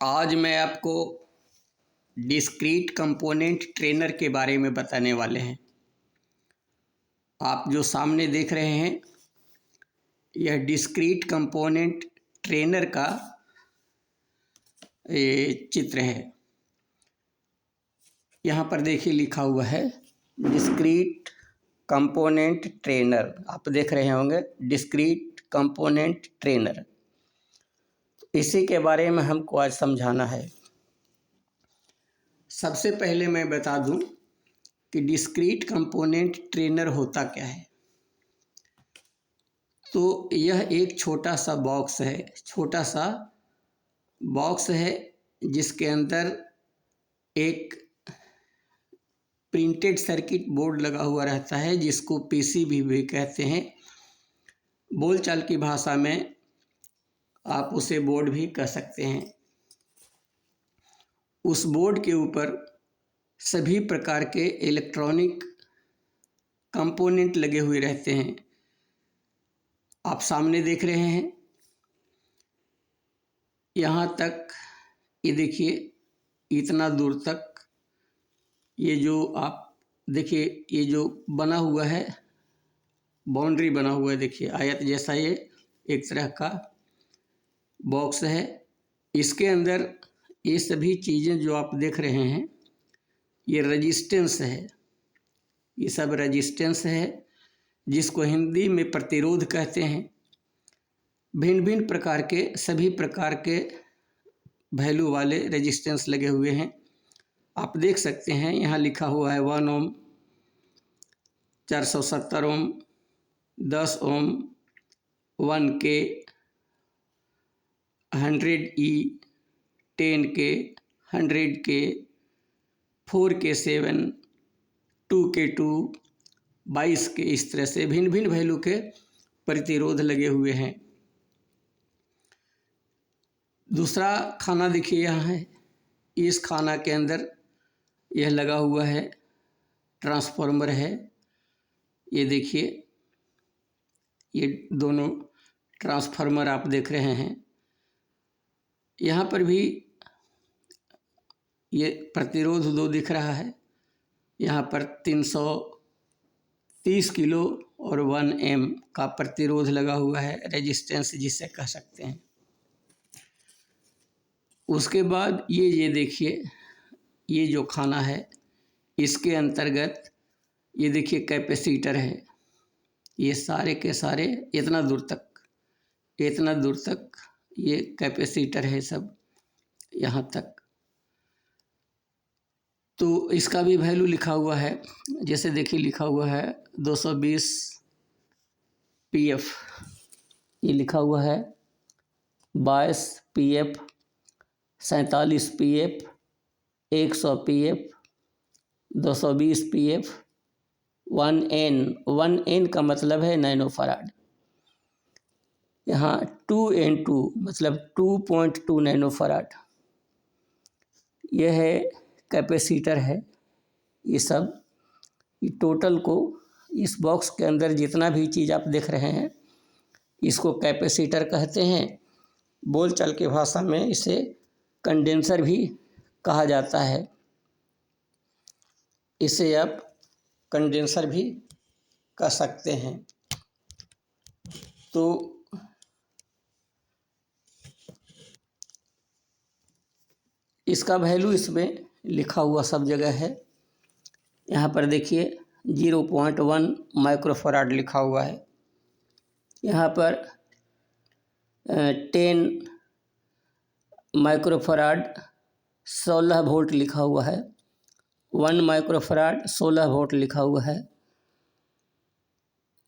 आज मैं आपको डिस्क्रीट कंपोनेंट ट्रेनर के बारे में बताने वाले हैं। आप जो सामने देख रहे हैं यह डिस्क्रीट कंपोनेंट ट्रेनर का चित्र है। यहाँ पर देखिए लिखा हुआ है डिस्क्रीट कंपोनेंट ट्रेनर। आप देख रहे होंगे डिस्क्रीट कंपोनेंट ट्रेनर। इसी के बारे में हमको आज समझाना है। सबसे पहले मैं बता दूं कि डिस्क्रीट कंपोनेंट ट्रेनर होता क्या है। तो यह एक छोटा सा बॉक्स है जिसके अंदर एक प्रिंटेड सर्किट बोर्ड लगा हुआ रहता है, जिसको पीसीबी भी कहते हैं। बोलचाल की भाषा में आप उसे बोर्ड भी कह सकते हैं। उस बोर्ड के ऊपर सभी प्रकार के इलेक्ट्रॉनिक कंपोनेंट लगे हुए रहते हैं। आप सामने देख रहे हैं, यहाँ तक ये देखिए, इतना दूर तक ये जो आप देखिए, ये जो बना हुआ है, बाउंड्री बना हुआ है, देखिए आयत जैसा ये एक तरह का बॉक्स है। इसके अंदर ये सभी चीज़ें जो आप देख रहे हैं ये रेजिस्टेंस है। ये सब रेजिस्टेंस है, जिसको हिंदी में प्रतिरोध कहते हैं। भिन्न भिन्न प्रकार के सभी प्रकार के वैल्यू वाले रेजिस्टेंस लगे हुए हैं। आप देख सकते हैं यहाँ लिखा हुआ है 1 ओम, 470 ओम, 10 ओम, 1K, 100E, 10K, 100K, 4K7, 2K2, 22K, इस तरह से भिन्न भिन्न वैल्यू के प्रतिरोध लगे हुए हैं। दूसरा खाना देखिए यहाँ है। इस खाना के अंदर यह लगा हुआ है, ट्रांसफार्मर है। ये देखिए, ये दोनों ट्रांसफार्मर आप देख रहे हैं। यहाँ पर भी ये प्रतिरोध 2 दिख रहा है। यहाँ पर 330 किलो और 1 एम का प्रतिरोध लगा हुआ है, रेजिस्टेंस जिसे कह सकते हैं। उसके बाद ये देखिए, ये जो खाना है इसके अंतर्गत ये देखिए कैपेसिटर है। ये सारे के सारे इतना दूर तक ये कैपेसिटर है सब, यहाँ तक। तो इसका भी वैल्यू लिखा हुआ है। जैसे देखिए लिखा हुआ है 220 PF, ये लिखा हुआ है 22 PF, 47 PF, 100 PF, 220 PF, 1N का मतलब है नैनो फराड। यहाँ 2N2 मतलब 2.2 नैनो फराड। यह है कैपेसिटर है। ये सब टोटल को इस बॉक्स के अंदर जितना भी चीज़ आप देख रहे हैं इसको कैपेसिटर कहते हैं। बोलचाल की भाषा में इसे कंडेंसर भी कहा जाता है। इसे आप कंडेंसर भी कह सकते हैं। तो इसका वैल्यू इसमें लिखा हुआ सब जगह है। यहाँ पर देखिए 0.1 माइक्रोफराड लिखा हुआ है। यहाँ पर 10 माइक्रोफराड 16 वोल्ट लिखा हुआ है। 1 माइक्रोफराड 16 वोल्ट लिखा हुआ है।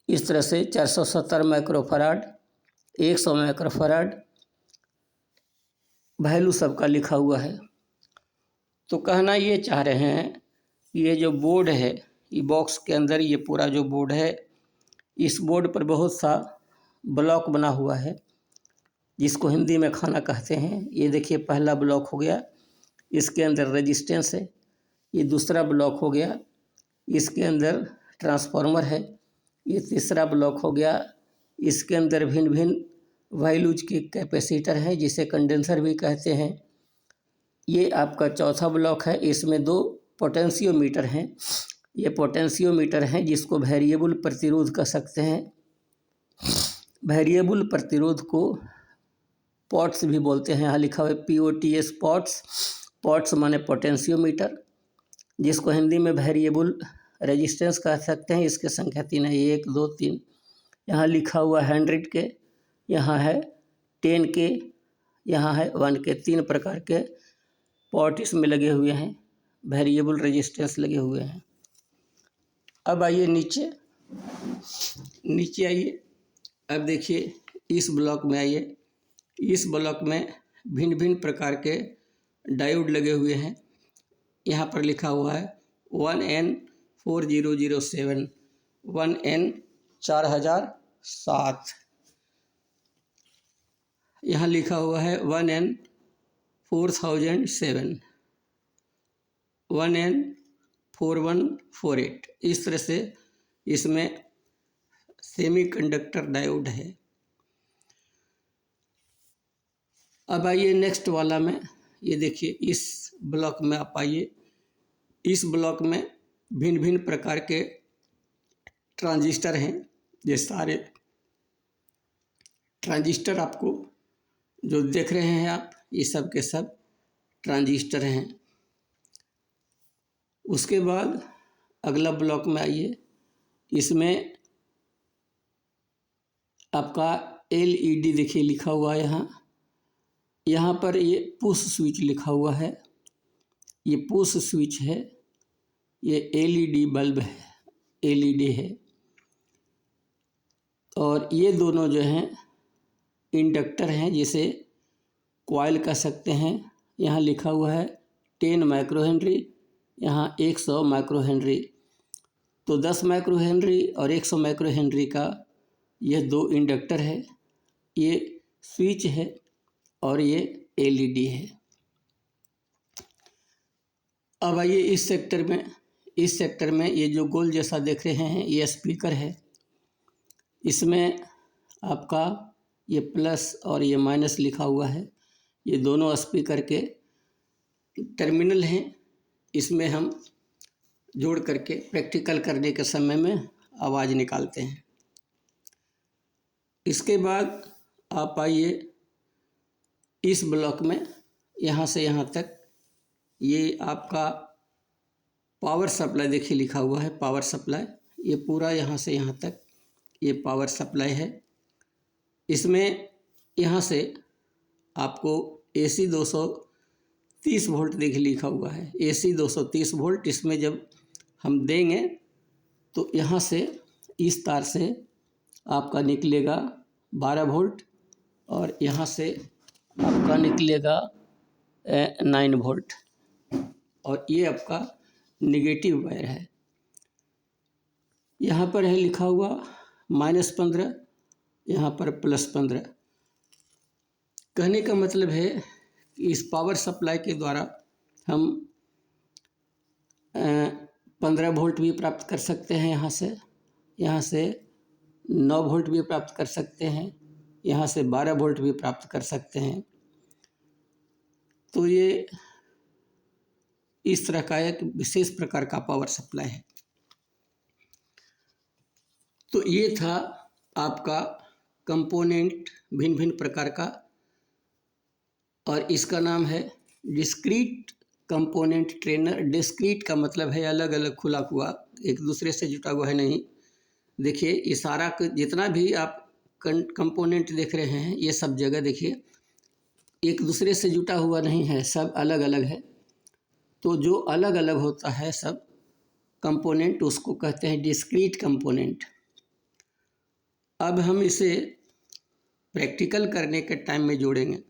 इस तरह से 470 माइक्रोफराड, 100 माइक्रोफराड वैल्यू सबका लिखा हुआ है। तो कहना ये चाह रहे हैं, ये जो बोर्ड है, ये बॉक्स के अंदर ये पूरा जो बोर्ड है, इस बोर्ड पर बहुत सा ब्लॉक बना हुआ है, जिसको हिंदी में खाना कहते हैं। ये देखिए पहला ब्लॉक हो गया, इसके अंदर रेजिस्टेंस है। ये दूसरा ब्लॉक हो गया, इसके अंदर ट्रांसफार्मर है। ये तीसरा ब्लॉक हो गया, इसके अंदर भिन्न भिन्न वैल्यूज के कैपेसिटर हैं, जिसे कंडेंसर भी कहते हैं। ये आपका चौथा ब्लॉक है। इसमें 2 पोटेंशियोमीटर हैं। ये पोटेंशियोमीटर हैं जिसको वेरिएबल प्रतिरोध कह सकते हैं। वेरिएबल प्रतिरोध को पॉट्स भी बोलते हैं। यहाँ लिखा हुआ है POTS पॉट्स। पॉट्स माने पोटेंशियोमीटर, जिसको हिंदी में वेरिएबल रेजिस्टेंस कह सकते हैं। इसके संख्या 3 है, 1 2 3। यहाँ लिखा हुआ 100 के, यहाँ है 10 के, यहाँ है 1 के। 3 प्रकार के पॉट इसमें लगे हुए हैं, वेरिएबल रेजिस्टेंस लगे हुए हैं। अब आइए नीचे आइए। अब देखिए इस ब्लॉक में आइए। इस ब्लॉक में भिन्न भिन्न प्रकार के डायोड लगे हुए हैं। यहाँ पर लिखा हुआ है 1N4007, 1N4007। यहाँ लिखा हुआ है 1N4007, 1N4148। इस तरह से इसमें सेमीकंडक्टर डायोड है। अब आइए नेक्स्ट वाला में। ये देखिए इस ब्लॉक में आप आइए। इस ब्लॉक में भिन्न भिन्न प्रकार के ट्रांजिस्टर हैं। ये सारे ट्रांजिस्टर आपको जो देख रहे हैं आप, ये सब के सब ट्रांजिस्टर हैं। उसके बाद अगला ब्लॉक में आइए। इसमें आपका LED देखिए लिखा हुआ है। यहाँ पर ये पुश स्विच लिखा हुआ है। ये पुश स्विच है। ये LED बल्ब है, LED है। और ये दोनों जो हैं इंडक्टर हैं, जिसे कॉइल कह सकते हैं। यहाँ लिखा हुआ है 10 माइक्रो हेनरी, यहाँ 100 माइक्रो हेनरी। तो 10 माइक्रो हेनरी और 100 माइक्रो हेनरी का यह 2 इंडक्टर है। ये स्विच है और ये LED है। अब आइए इस सेक्टर में। इस सेक्टर में ये जो गोल जैसा देख रहे हैं, ये स्पीकर है। इसमें आपका ये प्लस और ये माइनस लिखा हुआ है। ये दोनों स्पीकर के टर्मिनल हैं। इसमें हम जोड़ करके प्रैक्टिकल करने के समय में आवाज़ निकालते हैं। इसके बाद आप आइए इस ब्लॉक में। यहाँ से यहाँ तक ये आपका पावर सप्लाई देखिए लिखा हुआ है, पावर सप्लाई। ये पूरा यहाँ से यहाँ तक ये पावर सप्लाई है। इसमें यहाँ से आपको AC 230 वोल्ट देखिए लिखा हुआ है, AC 230 वोल्ट। इसमें जब हम देंगे तो यहाँ से इस तार से आपका निकलेगा 12 वोल्ट और यहाँ से आपका निकलेगा 9 वोल्ट। और ये आपका नेगेटिव वायर है। यहाँ पर है लिखा हुआ -15, यहाँ पर +15। कहने का मतलब है कि इस पावर सप्लाई के द्वारा हम 15 वोल्ट भी प्राप्त कर सकते हैं। यहाँ से 9 वोल्ट भी प्राप्त कर सकते हैं। यहाँ से 12 वोल्ट भी प्राप्त कर सकते हैं। तो ये इस तरह का एक विशेष प्रकार का पावर सप्लाई है। तो ये था आपका कंपोनेंट भिन्न भिन्न प्रकार का, और इसका नाम है डिस्क्रीट कंपोनेंट ट्रेनर। डिस्क्रीट का मतलब है अलग अलग, खुला हुआ, एक दूसरे से जुटा हुआ है नहीं। देखिए ये सारा जितना भी आप कंपोनेंट देख रहे हैं, ये सब जगह देखिए एक दूसरे से जुटा हुआ नहीं है, सब अलग अलग है। तो जो अलग अलग होता है सब कंपोनेंट, उसको कहते हैं डिस्क्रीट कंपोनेंट। अब हम इसे प्रैक्टिकल करने के टाइम में जोड़ेंगे।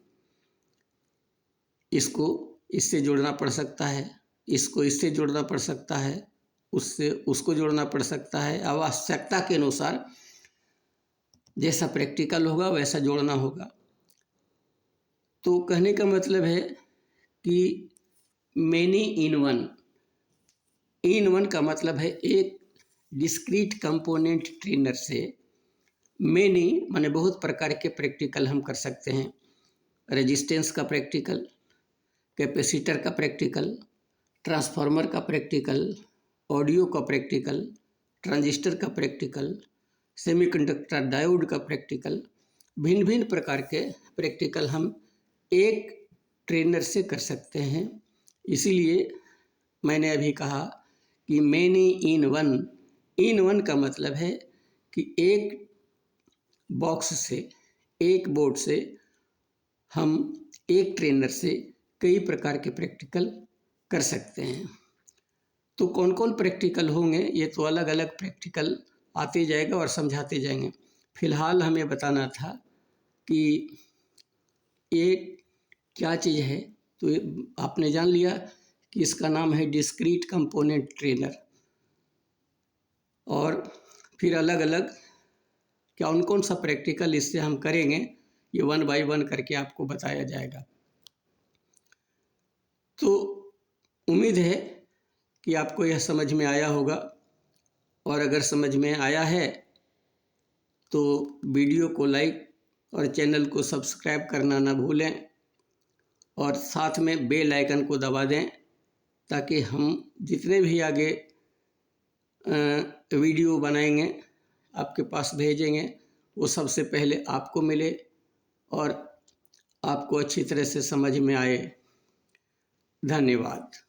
इसको इससे जोड़ना पड़ सकता है, इसको इससे जोड़ना पड़ सकता है, उससे उसको जोड़ना पड़ सकता है। आवश्यकता के अनुसार जैसा प्रैक्टिकल होगा वैसा जोड़ना होगा। तो कहने का मतलब है कि many in one. In one का मतलब है एक डिस्क्रीट कंपोनेंट ट्रेनर से मैनी माने बहुत प्रकार के प्रैक्टिकल हम कर सकते हैं। रेजिस्टेंस का प्रैक्टिकल, कैपेसिटर का प्रैक्टिकल, ट्रांसफार्मर का प्रैक्टिकल, ऑडियो का प्रैक्टिकल, ट्रांजिस्टर का प्रैक्टिकल, सेमीकंडक्टर डायोड का प्रैक्टिकल, भिन्न भिन्न प्रकार के प्रैक्टिकल हम एक ट्रेनर से कर सकते हैं। इसीलिए मैंने अभी कहा कि मैनी इन वन का मतलब है कि एक बॉक्स से, एक बोर्ड से हम एक ट्रेनर से कई प्रकार के प्रैक्टिकल कर सकते हैं। तो कौन कौन प्रैक्टिकल होंगे, ये तो अलग अलग प्रैक्टिकल आते जाएगा और समझाते जाएंगे। फिलहाल हमें बताना था कि ये क्या चीज़ है। तो आपने जान लिया कि इसका नाम है डिस्क्रीट कंपोनेंट ट्रेनर। और फिर अलग अलग कौन कौन सा प्रैक्टिकल इससे हम करेंगे, ये 1 बाय 1 करके आपको बताया जाएगा। तो उम्मीद है कि आपको यह समझ में आया होगा, और अगर समझ में आया है तो वीडियो को लाइक और चैनल को सब्सक्राइब करना ना भूलें, और साथ में बेल आइकन को दबा दें ताकि हम जितने भी आगे वीडियो बनाएंगे, आपके पास भेजेंगे, वो सबसे पहले आपको मिले और आपको अच्छी तरह से समझ में आए। धन्यवाद।